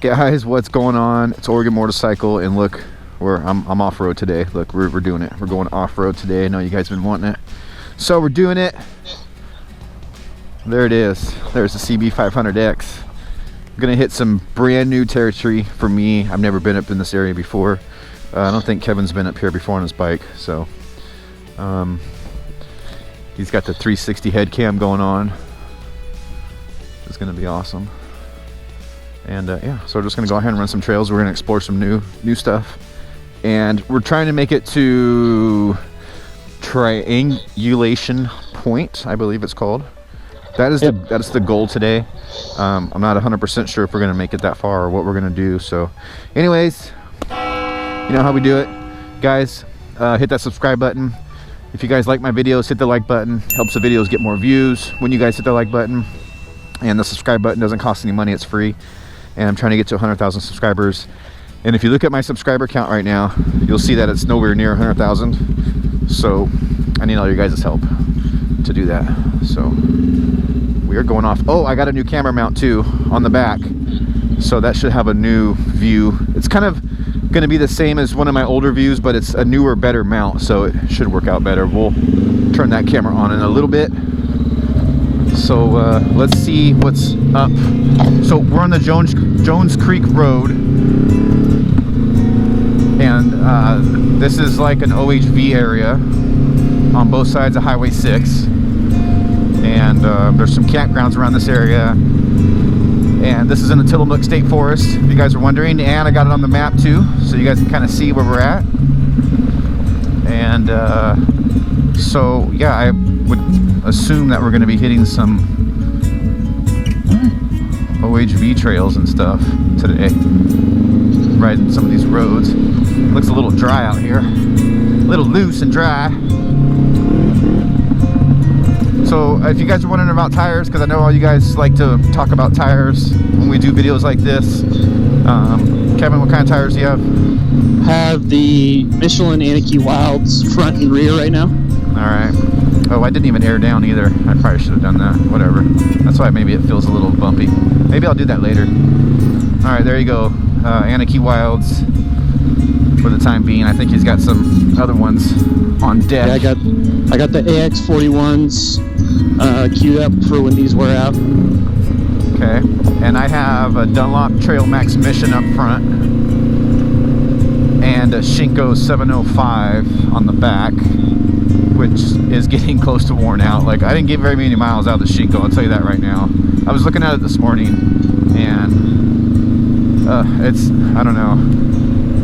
Guys, what's going on? It's Oregon Motorcycle, and look, I'm off-road today. Look, we're doing it. We're going off-road today. I know you guys have been wanting it, so we're doing it. There it is. There's the CB500X. I'm gonna hit some brand new territory for me. I've never been up in this area before. I don't think Kevin's been up here before on his bike, so he's got the 360 head cam going on. It's gonna be awesome. And yeah, so we're just gonna go ahead and run some trails. We're gonna explore some new stuff, and we're trying to make it to Triangulation Point, I believe it's called. That is that's the goal today. I'm not 100% sure if we're gonna make it that far or what we're gonna do. So anyways, you know how we do it, guys. Hit that subscribe button. If you guys like my videos, hit the like button. Helps the videos get more views when you guys hit the like button. And the subscribe button doesn't cost any money, it's free. And I'm trying to get to 100,000 subscribers. And if you look at my subscriber count right now, you'll see that it's nowhere near 100,000. So I need all your guys' help to do that. So we are going off. Oh, I got a new camera mount too on the back, so that should have a new view. It's kind of going to be the same as one of my older views, but it's a newer, better mount, so it should work out better. We'll turn that camera on in a little bit. So let's see what's up. So we're on the Jones Creek Road, and this is like an OHV area on both sides of Highway 6. And there's some campgrounds around this area, and this is in the Tillamook State Forest, if you guys are wondering. And I got it on the map too, so you guys can kind of see where we're at. And so yeah, I would assume that we're going to be hitting some OHV trails and stuff today, riding some of these roads. Looks a little dry out here, a little loose and dry. So if you guys are wondering about tires, because I know all you guys like to talk about tires when we do videos like this. Kevin, what kind of tires do you have? I have the Michelin Anarchy Wilds front and rear right now. Alright. Oh, I didn't even air down either. I probably should have done that. Whatever. That's why maybe it feels a little bumpy. Maybe I'll do that later. Alright, there you go. Anarchy Wilds for the time being. I think he's got some other ones on deck. Yeah, I got the AX41s queued up for when these wear out. Okay, and I have a Dunlop Trail Max Mission up front and a Shinko 705 on the back, which is getting close to worn out. Like, I didn't get very many miles out of the Shinko, I'll tell you that right now. I was looking at it this morning, and it's, I don't know.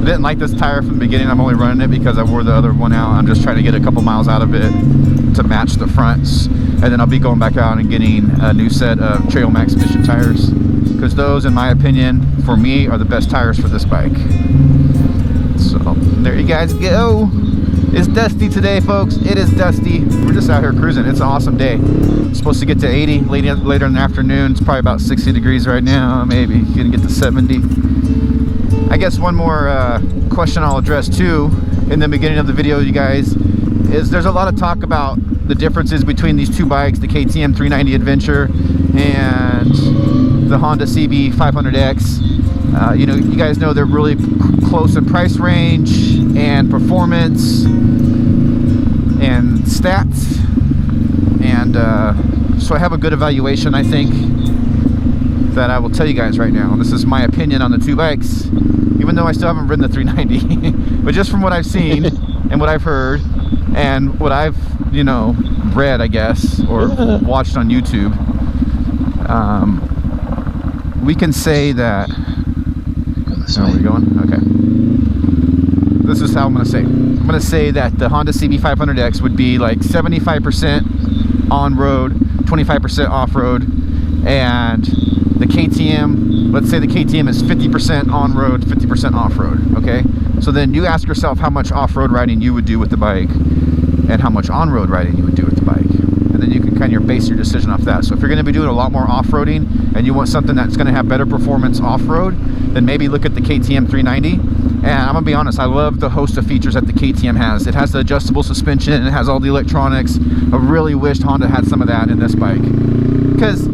I didn't like this tire from the beginning. I'm only running it because I wore the other one out. I'm just trying to get a couple miles out of it to match the fronts, and then I'll be going back out and getting a new set of Trail Max Mission tires, because those, in my opinion, for me, are the best tires for this bike. So there you guys go. It's dusty today, folks. It is dusty. We're just out here cruising. It's an awesome day. It's supposed to get to 80 later in the afternoon. It's probably about 60 degrees right now. Maybe gonna get to 70. I guess one more question I'll address too in the beginning of the video, you guys, is there's a lot of talk about the differences between these two bikes, the KTM 390 Adventure and the Honda CB500X. You know, you guys know they're really close in price range and performance and stats, and so I have a good evaluation, I think, that I will tell you guys right now. This is my opinion on the two bikes, even though I still haven't ridden the 390. But just from what I've seen and what I've heard and what I've, you know, read, I guess, or watched on YouTube, we can say that. So are we going? Okay. This is how I'm going to say. I'm going to say that the Honda CB500X would be like 75% on-road, 25% off-road, and the KTM, let's say the KTM is 50% on-road, 50% off-road, okay? So then you ask yourself how much off-road riding you would do with the bike and how much on-road riding you would do with the bike. And then you can kind of base your decision off that. So if you're going to be doing a lot more off-roading and you want something that's going to have better performance off-road, then maybe look at the KTM 390. And I'm going to be honest, I love the host of features that the KTM has. It has the adjustable suspension, it has all the electronics. I really wished Honda had some of that in this bike. Because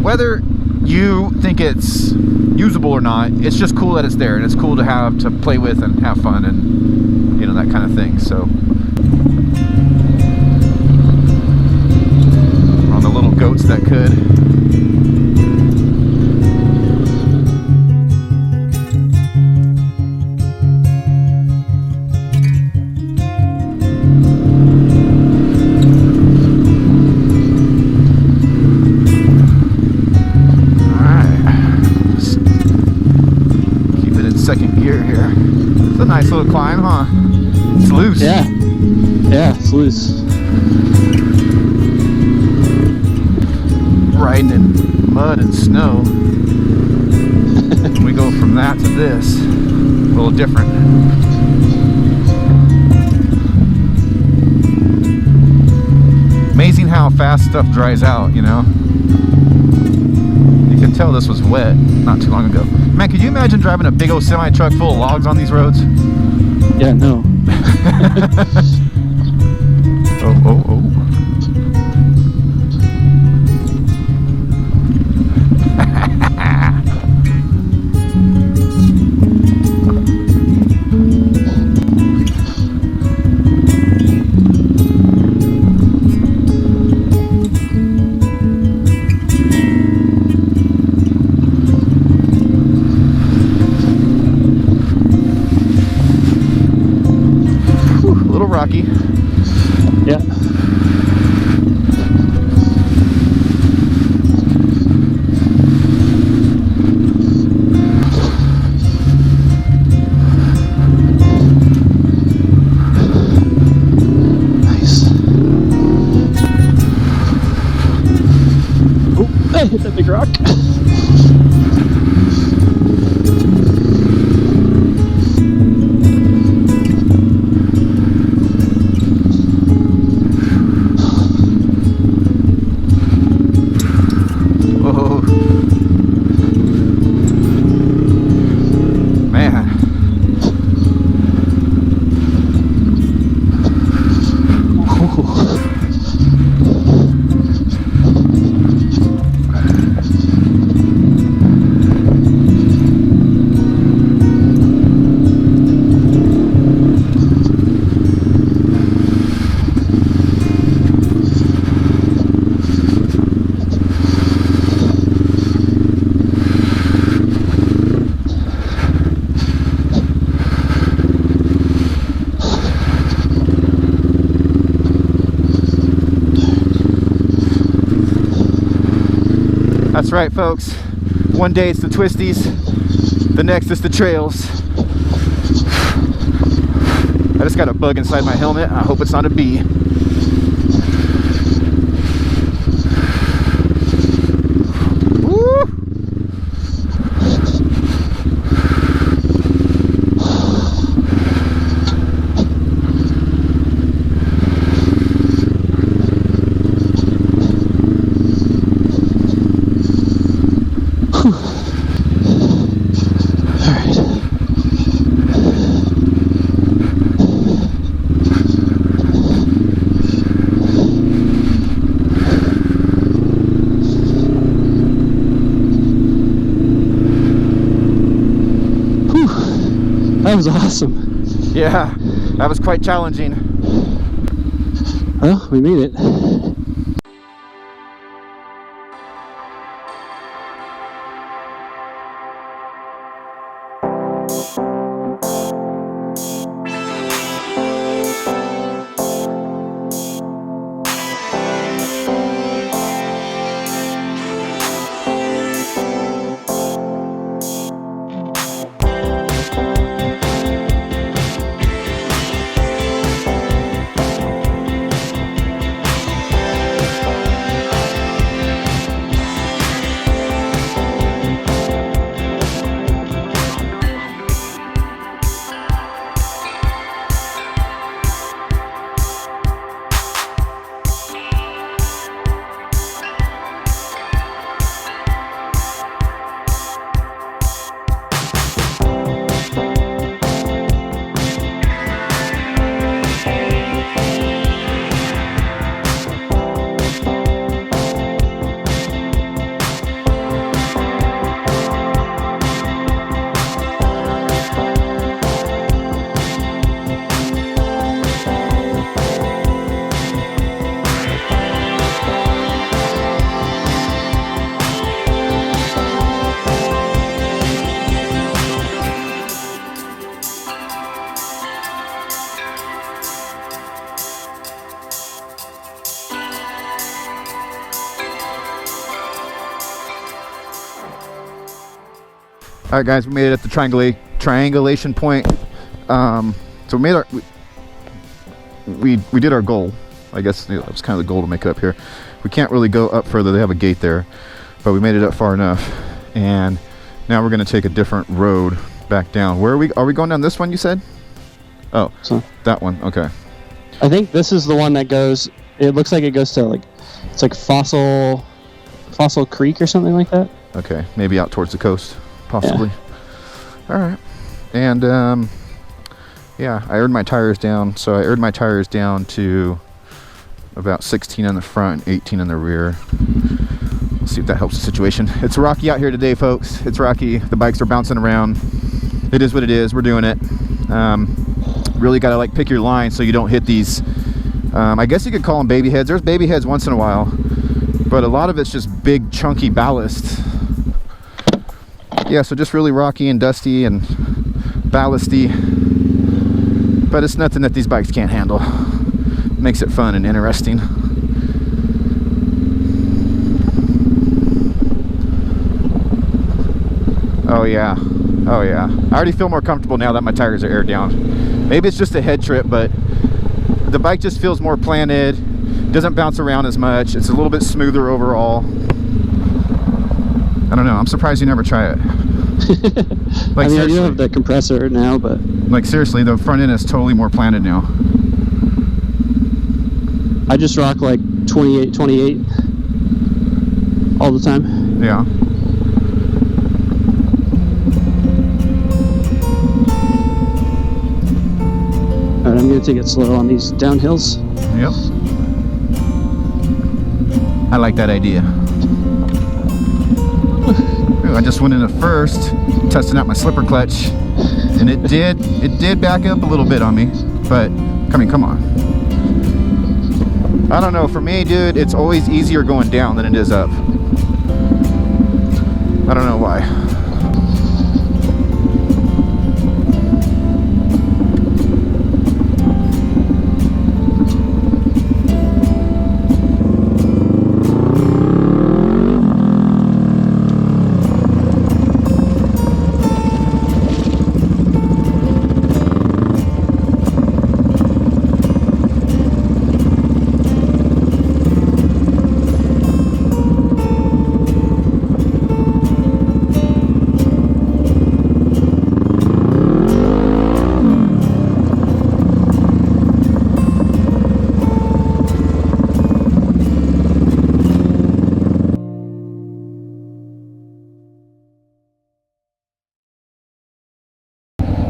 whether you think it's usable or not. It's just cool that it's there, and it's cool to have to play with and have fun, and you know, that kind of thing. So we're on the little goats that could. Second gear here. It's a nice little climb, huh? It's loose. Yeah. Yeah, it's loose. Riding in mud and snow. We go from that to this. A little different. Amazing how fast stuff dries out, you know? You can tell this was wet not too long ago. Man, could you imagine driving a big old semi-truck full of logs on these roads? Yeah, no. Oh. Rocky. Yeah. Nice. Oh, I hit that big rock. That's right, folks. One day it's the twisties, the next is the trails. I just got a bug inside my helmet. I hope it's not a bee. Woo! That was awesome. Yeah, that was quite challenging. Well, we made it. All right, guys, we made it at the triangulation point. So we made our we did our goal. I guess that was kind of the goal to make it up here. We can't really go up further. They have a gate there, but we made it up far enough. And now we're going to take a different road back down. Where are we going down this one, you said? Oh, so that one. Okay. I think this is the one that goes, it looks like it goes to like, it's like Fossil Creek or something like that. Okay, maybe out towards the coast, possibly. Yeah. All right. And yeah, I aired my tires down. So I aired my tires down to about 16 in the front and 18 in the rear. We'll see if that helps the situation. It's rocky out here today, folks. It's rocky. The bikes are bouncing around. It is what it is. We're doing it. Really got to like pick your line so you don't hit these. I guess you could call them baby heads. There's baby heads once in a while, but a lot of it's just big chunky ballast. Yeah, so just really rocky and dusty and ballasty, but it's nothing that these bikes can't handle. Makes it fun and interesting. Oh yeah, oh yeah. I already feel more comfortable now that my tires are aired down. Maybe it's just a head trip, but the bike just feels more planted, doesn't bounce around as much. It's a little bit smoother overall. I don't know, I'm surprised you never try it. Like, I mean, I do have the compressor now, but like seriously, the front end is totally more planted now. I just rock like 28 all the time. Yeah. Alright, I'm gonna take it slow on these downhills. Yep. I like that idea. Ooh, I just went into first, testing out my slipper clutch, and it did back up a little bit on me, but I mean, come on. I don't know, for me, dude, it's always easier going down than it is up. I don't know why.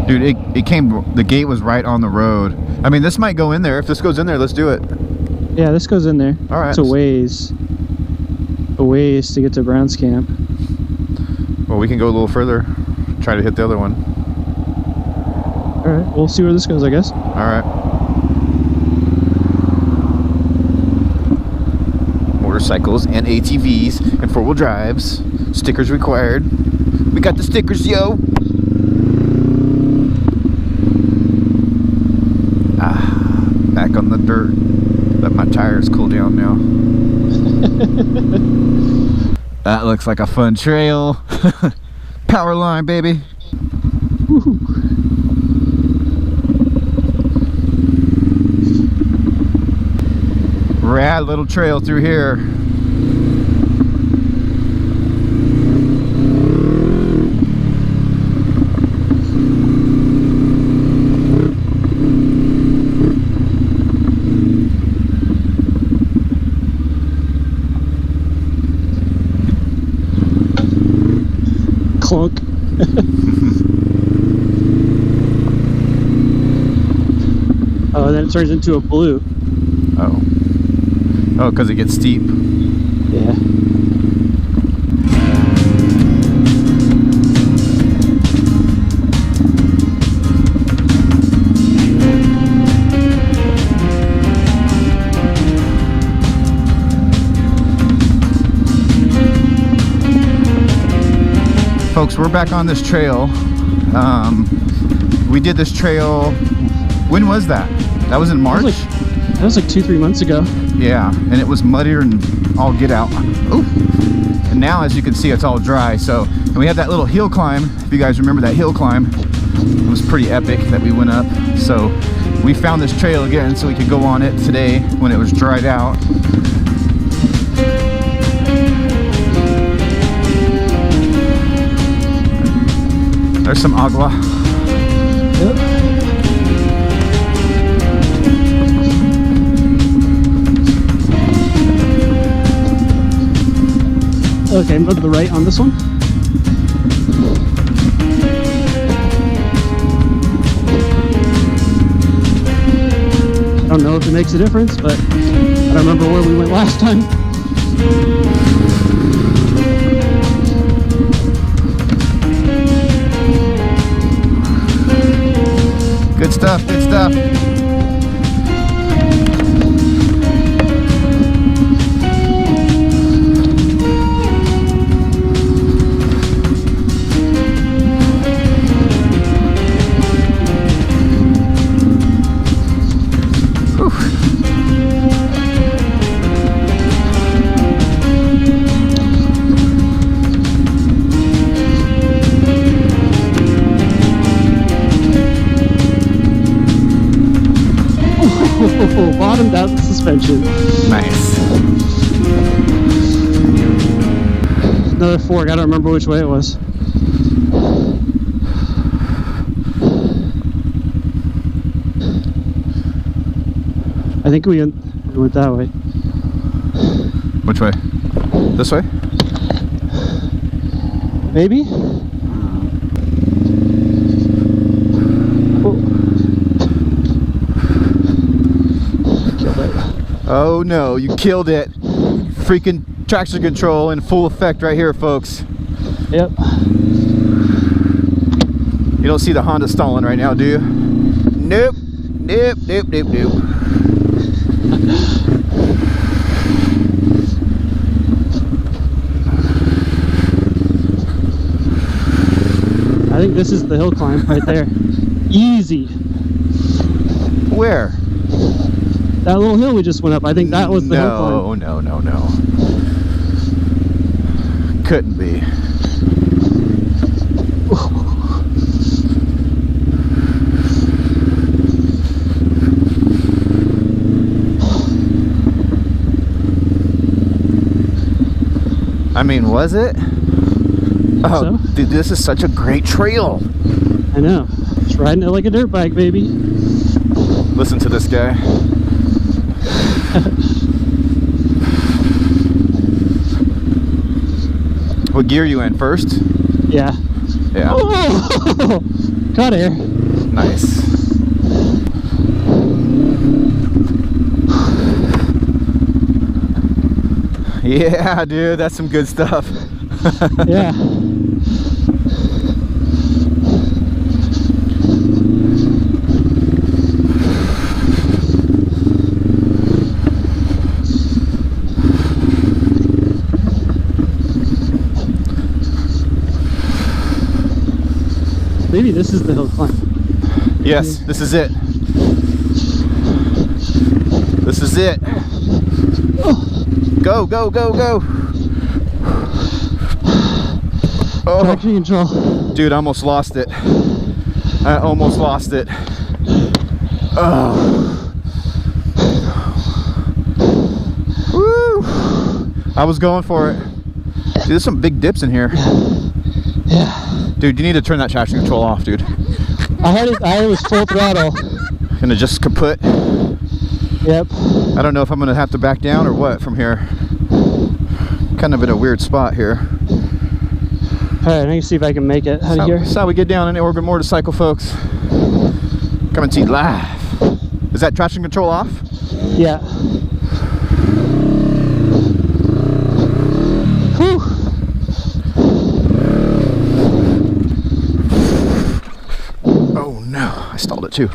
Dude, it came, the gate was right on the road. I mean, this might go in there. If this goes in there, let's do it. Yeah, this goes in there. All right. It's a ways to get to Brown's Camp. Well, we can go a little further, try to hit the other one. All right, we'll see where this goes, I guess. All right. Motorcycles and ATVs and four-wheel drives. Stickers required. We got the stickers, yo. Back on the dirt. Let my tires cool down now. That looks like a fun trail. Power line, baby. Woohoo. Rad little trail through here. Clunk. Oh, and then it turns into a blue. Oh. Oh, because it gets steep. Yeah. Folks, we're back on this trail. We did this trail, when was that? That was in March? That was like 2-3 months ago. Yeah, and it was muddier and all get out. Oh, and And now, as you can see, it's all dry. So, and we had that little hill climb. If you guys remember that hill climb, it was pretty epic that we went up. So we found this trail again so we could go on it today when it was dried out. There's some agua. Yep. Okay, move to the right on this one. I don't know if it makes a difference, but I don't remember where we went last time. Good stuff, good stuff. Bottomed out the suspension. Nice. Another fork, I don't remember which way it was. I think we went that way. Which way? This way? Maybe? Oh no, you killed it. Freaking traction control in full effect right here, folks. Yep. You don't see the Honda stalling right now, do you? Nope. Nope, nope, nope, nope. I think this is the hill climb right there. Easy. Where? That little hill we just went up, I think that was the hill climb. No, no, no, no. Couldn't be. I mean, was it? Oh, So? dude, this is such a great trail. I know. Just riding it like a dirt bike, baby. Listen to this guy. What gear you in first? Yeah. Yeah. Oh! Caught air. Nice. Yeah, dude, that's some good stuff. Yeah. Maybe this is the hill climb. Yes, this is it. This is it. Go, go, go, go. Oh, Traction control. dude, I almost lost it. I almost lost it. Oh. Woo. I was going for it. Dude, there's some big dips in here. Yeah. Dude, you need to turn that traction control off, dude. I was full throttle. Gonna just kaput. Yep. I don't know if I'm gonna have to back down or what from here. Kind of in a weird spot here. Alright, I can see if I can make it out of here. That's how we get down an Oregon motorcycle, folks. Coming to you live. Is that traction control off? Yeah. Whew. Oh no, I stalled it too.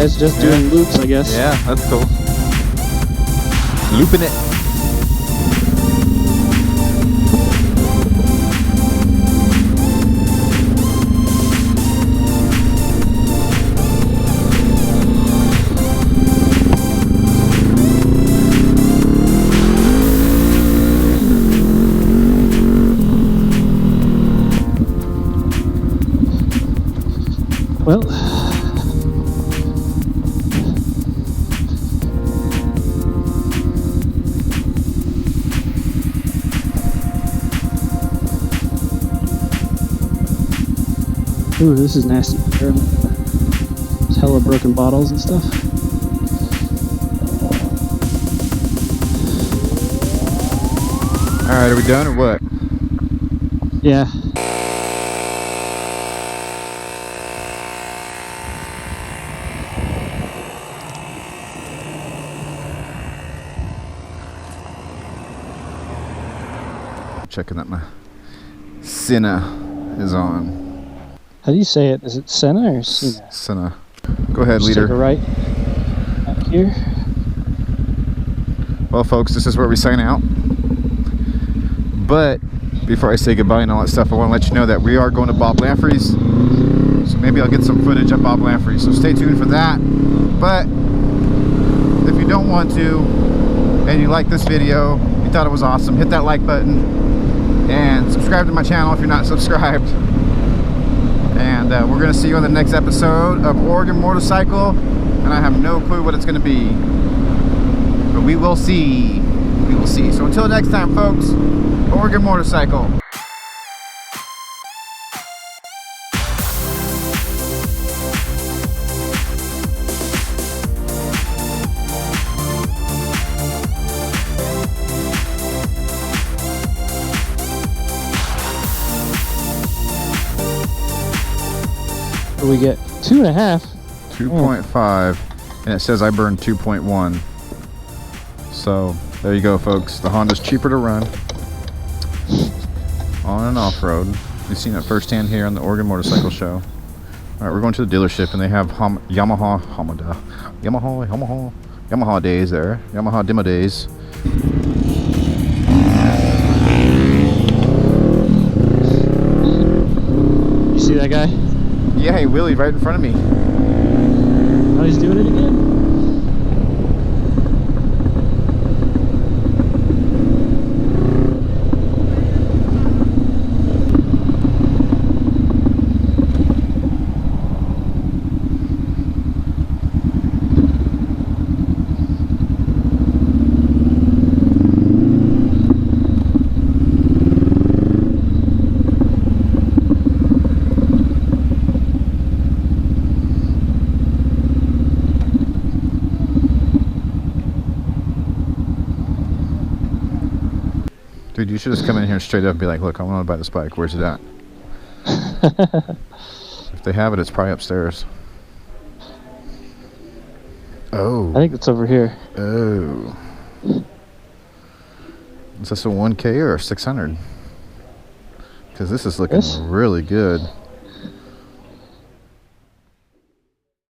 guys just doing loops, I guess. Yeah, that's cool. Looping it. Well, ooh, this is nasty. There's hella broken bottles and stuff. All right, are we done or what? Yeah. Checking that my Senna is on. How do you say it? Is it Senna or Senna? Senna. Go ahead, Just leader. take a right out here. Well, folks, this is where we sign out. But before I say goodbye and all that stuff, I want to let you know that we are going to Bob Lamprey's. So maybe I'll get some footage of Bob Lamprey. So stay tuned for that. But if you don't want to, and you like this video, you thought it was awesome, hit that like button and subscribe to my channel if you're not subscribed. And we're going to see you on the next episode of Oregon Motorcycle. And I have no clue what it's going to be. But we will see. We will see. So until next time, folks, Oregon Motorcycle. We get 2.5. 2.5, and it says I burned 2.1. So there you go, folks. The Honda's cheaper to run on and off road. You've seen it firsthand here on the Oregon Motorcycle Show. All right, we're going to the dealership, and they have Yamaha days there, Yamaha demo days. You see that guy? Yeah, he wheelied right in front of me. Oh, he's doing it again? Dude, you should just come in here straight up and be like, look, I want to buy this bike. Where's it at? If they have it, it's probably upstairs. Oh. I think it's over here. Oh. Is this a 1K or a 600? Because this is looking really good.